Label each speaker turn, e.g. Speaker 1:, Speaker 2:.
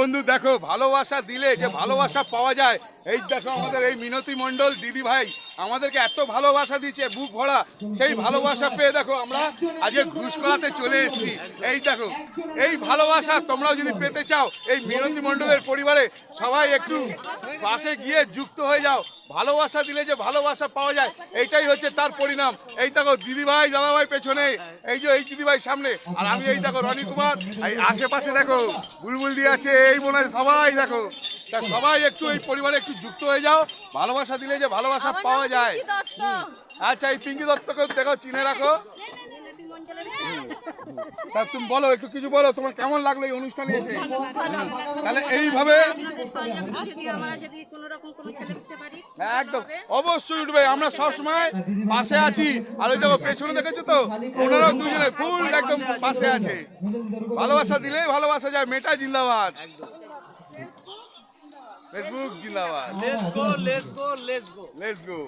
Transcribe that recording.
Speaker 1: বন্ধু দেখো, ভালোবাসা দিলে যে ভালোবাসা পাওয়া যায়। এই দেখো আমাদের এই মিনতি মণ্ডল দিদি ভাই আমাদেরকে এত ভালোবাসা দিচ্ছে বুক ভরা। সেই ভালোবাসা পেয়ে দেখো আমরা আজকে ঘুষ করাতে চলে এসেছি। এই দেখো এই ভালোবাসা তোমরাও যদি পেতে চাও এই মিনতি মণ্ডলের পরিবারে সবাই একটু পাশে গিয়ে যুক্ত হয়ে যাও। ভালোবাসা দিলে যে ভালোবাসা পাওয়া যায় এইটাই হচ্ছে তার পরিণাম। এই দেখো দিদিভাই দাদাভাই পেছনে, এই যে এই দিদিভাই সামনে, আর আমি এই দেখো রনি কুমার। এই আশেপাশে দেখো বুলবুল দিয়ে আছে, এই মনে হয় সবাই দেখো। তা সবাই একটু এই পরিবারে একটু যুক্ত হয়ে যাও। ভালোবাসা দিলে যে ভালোবাসা পাওয়া যায়। আচ্ছা এই পিঙ্কি দত্তকে দেখো, চিনে রাখো। তা তুমি বলো, একটু কিছু বলো, তোমার কেমন লাগলো এই অনুষ্ঠানে এসে? তাহলে এইভাবে একদম অবশ্যই উঠবে, আমরা সবসময় পাশে আছি। আর ওই দেখো পেছনে দেখেছো তো, ওনারাও দুজনে ফুল একদম পাশে আছে। ভালোবাসা দিলেই ভালোবাসা যায়। মেটা জিন্দাবাদ, ফেসবুক জিন্দাবাদ। Let's go.